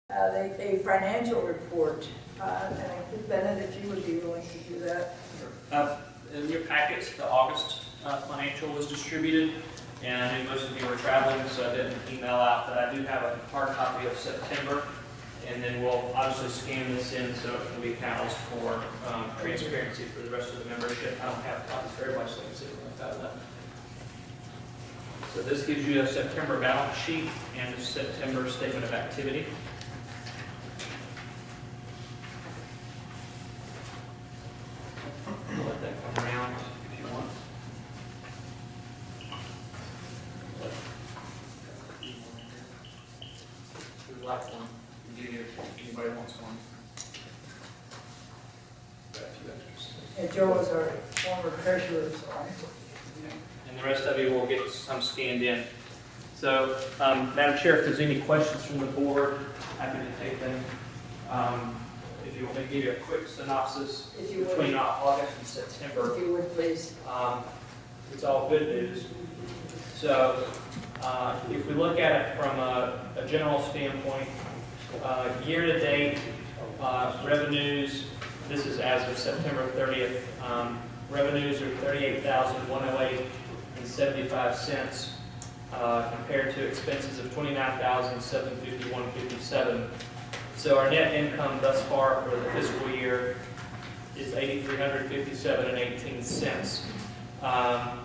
a financial report, and I think, Bennett, if you would be willing to do that. In your packets, the August financial was distributed, and I knew most of you were traveling, so I didn't email out, but I do have a hard copy of September, and then we'll obviously scan this in so it can be housed for transparency for the rest of the membership. I don't have copies for everybody, so I can see what I've got left. So this gives you a September balance sheet and a September statement of activity. I'll let that come around if you want. Who'd like one? Anybody wants one? Got a few extras. And Joe is our former treasurer, so And the rest of you will get some scanned in. So, Madam Chair, if there's any questions from the board, happy to take them. If you want me to give you a quick synopsis if you between would, August and September, if you would, please. it's all good news. So, if we look at it from a general standpoint, year-to-date revenues, this is as of September 30th, revenues are $38,108.75 compared to expenses of $29,751.57. So our net income thus far for the fiscal year is $8,357.18.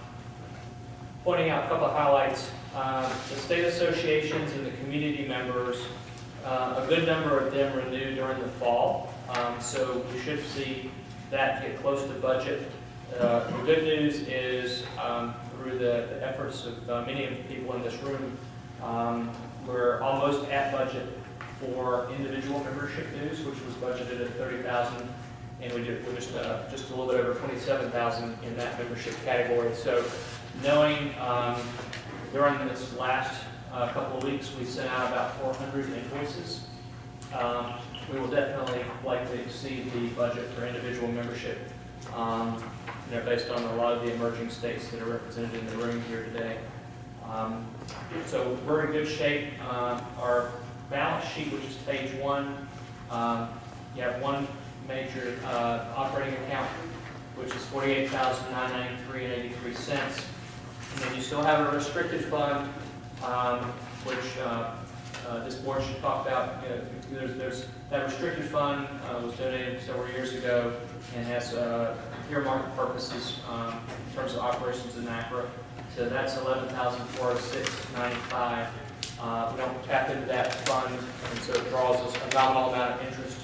Pointing out a couple of highlights, the state associations and the community members, a good number of them renew during the fall, so we should see that get close to budget. The good news is through the efforts of many of the people in this room, we're almost at budget for individual membership dues, which was budgeted at $30,000, and we're just a little bit over $27,000 in that membership category. So, knowing during this last couple of weeks we sent out about 400 invoices, we will definitely likely exceed the budget for individual membership. Based on a lot of the emerging states that are represented in the room here today. So we're in good shape. Our balance sheet, which is page 1, you have one major operating account, which is $48,993.83, and then you still have a restricted fund, which this board should talk about. There's that restricted fund was donated several years ago and has earmarked purposes in terms of operations in NACRA. So that's $11,406.95. We don't tap into that fund, and so it draws us a nominal amount of interest.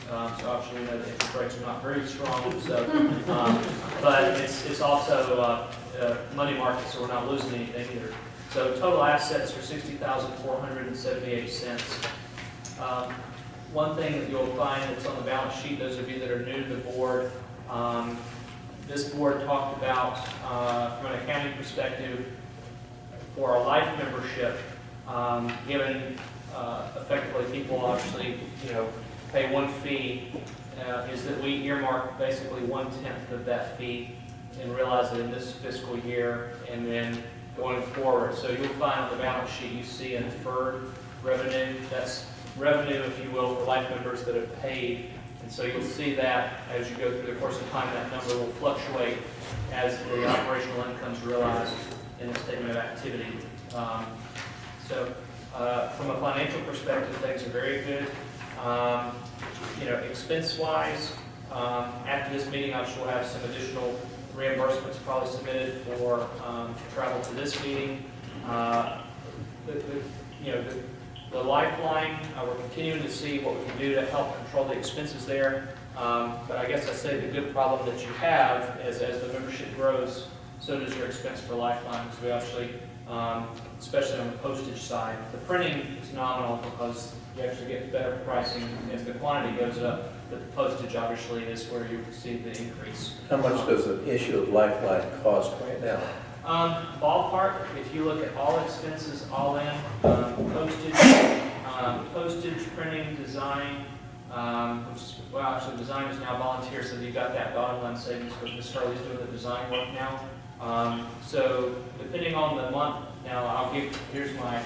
So obviously we know the interest rates are not very strong. So, but it's also money market, so we're not losing anything either. So total assets are $60,478. One thing that you'll find that's on the balance sheet, those of you that are new to the board, this board talked about, from an accounting perspective, for our life membership, given effectively people obviously, pay one fee, is that we earmark basically 1/10 of that fee and realize it in this fiscal year and then going forward. So you'll find on the balance sheet you see a deferred revenue. That's revenue, if you will, for life members that have paid. And so you'll see that as you go through the course of time, that number will fluctuate as the operational income is realized in the statement of activity. From a financial perspective, things are very good. Expense-wise, after this meeting, I'm sure we'll have some additional reimbursements probably submitted for travel to this meeting. The Lifeline, we're continuing to see what we can do to help control the expenses there. But I guess I say the good problem that you have is as the membership grows, so does your expense for Lifeline. Because we actually, especially on the postage side, the printing is nominal because you actually get better pricing as the quantity goes up. But the postage obviously is where you see the increase. How much does an issue of Lifeline cost right now? Ballpark, if you look at all expenses, all in, postage, printing, design, actually design is now volunteer, so you got that bottom line savings because Ms. Hurley's doing the design work now. So depending on the month, now here's my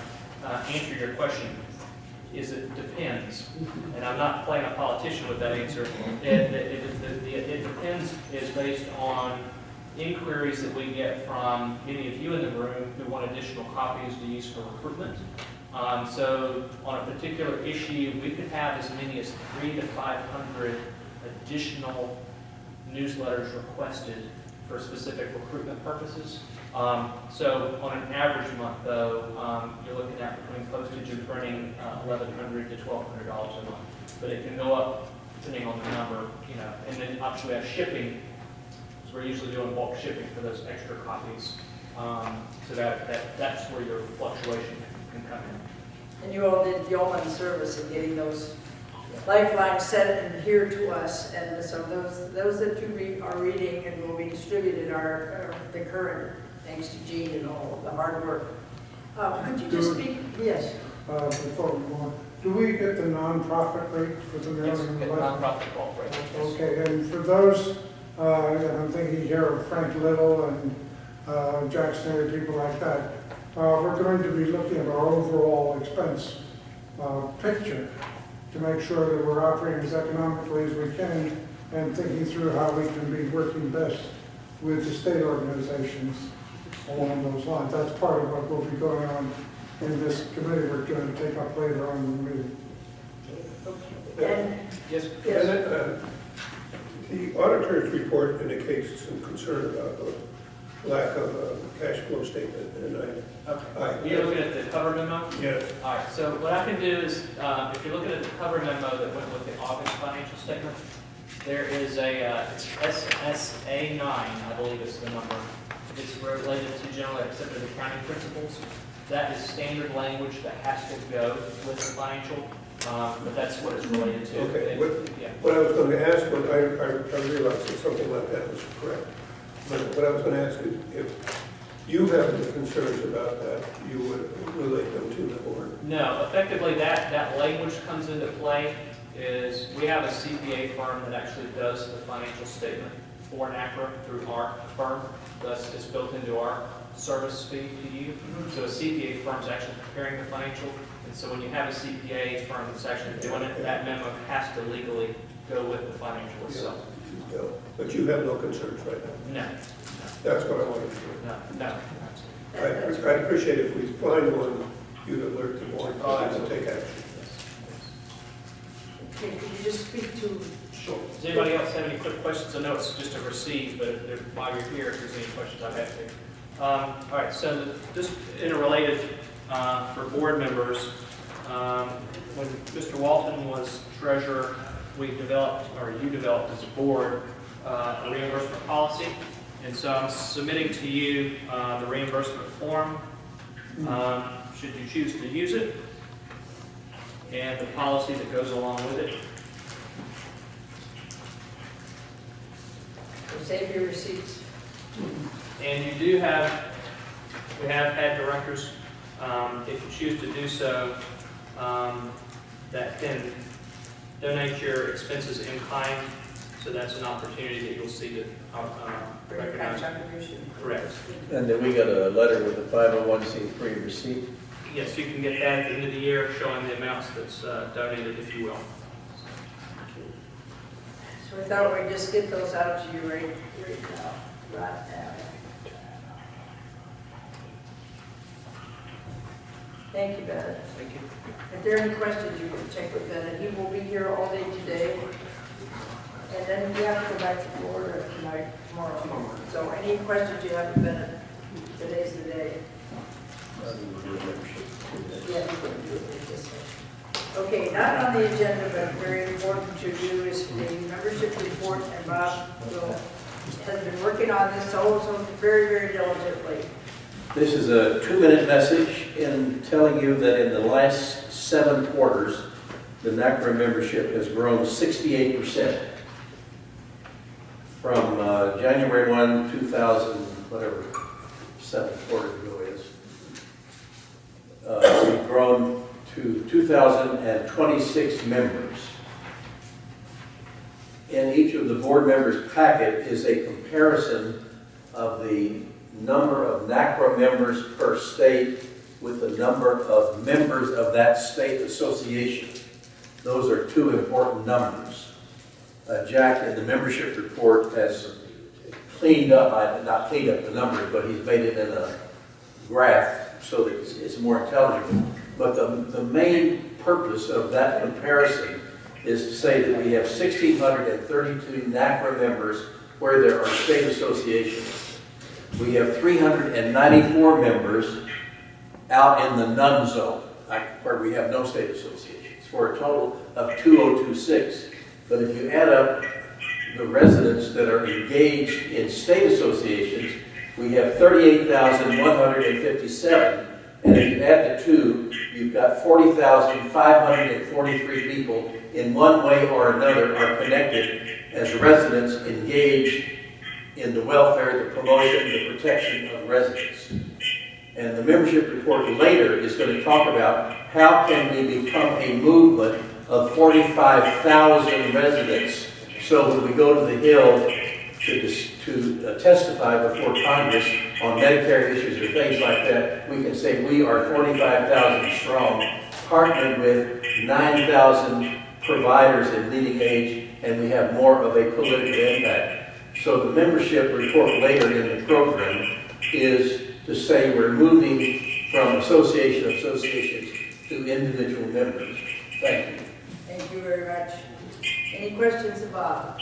answer to your question. is it depends. And I'm not playing a politician with that answer. It depends is based on inquiries that we get from many of you in the room who want additional copies to use for recruitment. So on a particular issue, we could have as many as 300 to 500 additional newsletters requested for specific recruitment purposes. So on an average month, though, you're looking at between postage and printing $1,100 to $1,200 a month. But it can go up depending on the number, you know. And then obviously we have shipping. So we're usually doing bulk shipping for those extra copies. So that's where your fluctuation can come in. And you all did yeoman service in getting those lifelines sent and here to us, and so those that you are reading and will be distributed are the current, thanks to Gene and all of the hard work. Could you just speak? Yes. Before we go on, do we get the nonprofit rate for the Yes, mailing? get nonprofit bulk rate. Okay, and for those, and I'm thinking here of Frank Little and Jack Snyder, people like that, we're going to be looking at our overall expense picture to make sure that we're operating as economically as we can and thinking through how we can be working best with the state organizations along those lines. That's part of what will be going on in this committee we're going to take up later on in the meeting. And Yes. yes. The auditor's report indicates some concern about the lack of a cash flow statement, and Okay. You're looking at the cover memo? yes, All right, so what I can do is, if you're looking at the cover memo that went with the August financial statement, there is it's SSA 9, I believe is the number. It's related to generally accepted accounting principles. That is standard language that has to go with the financial, but that's what it's related to. Okay, Yeah. what I was going to ask was, I realized that something like that was correct. But what I was going to ask is, if you have any concerns about that, you would relate them to the board. No, effectively that language comes into play is we have a CPA firm that actually does the financial statement for NACRA through our firm. Thus, it's built into our service fee to you. So a CPA firm is actually preparing the financial. And so when you have a CPA firm that's actually doing it, that memo has to legally go with the financial itself. Yeah, but you have no concerns right now. No, That's what I wanted to hear. no. I'd appreciate if we find one, you'd alert the board to take action. Okay, could you just speak to, Sure. Does anybody else have any quick questions? I know it's just a receipt, but while you're here, if there's any questions, I'd have to. All right, so just interrelated for board members, when Mr. Walton was treasurer, we developed, or you developed as a board, a reimbursement policy. And so I'm submitting to you the reimbursement form, should you choose to use it, and the policy that goes along with it. save your receipts? And you do have, we have had directors, if you choose to do so, that can donate your expenses in kind. So that's an opportunity that you'll see that recognize. Contribution. Correct. And then we got a letter with a 501c3 receipt. Yes, you can get that at the end of the year showing the amounts that's donated, if you will. So we thought we'd just get those out to you right now. Thank you, Bennett. Thank you. If there are any questions, you can check with Bennett. He will be here all day today. And then we have to go back to Florida tonight, tomorrow. So any questions you have with Bennett, today's the day. Yeah, you can do it this way. Okay, not on the agenda, but very important to do is the membership report, and Bob has been working on this also very, very diligently. This is a 2-minute message in telling you that in the last 7 quarters, the NACRA membership has grown 68%. From January 1, 2000, whatever, 7 quarters ago is, we've grown to 2,026 members. In each of the board members' packet is a comparison of the number of NACRA members per state with the number of members of that state association. Those are two important numbers. Jack, in the membership report, has cleaned up, not cleaned up the numbers, but he's made it in a graph so that it's more intelligible. But the main purpose of that comparison is to say that we have 1,632 NACRA members where there are state associations. We have 394 members out in the none zone, where we have no state associations, for a total of 2,026. But if you add up the residents that are engaged in state associations, we have 38,157. And if you add the two, you've got 40,543 people in one way or another are connected as residents engaged in the welfare, the promotion, the protection of residents. And the membership report later is going to talk about how can we become a movement of 45,000 residents, so when we go to the Hill to testify before Congress on Medicare issues or things like that, we can say we are 45,000 strong, partnered with 9,000 providers in leading age, and we have more of a political impact. So the membership report later in the program is to say we're moving from associations to individual members. Thank you. Thank you very much. Any questions of Bob?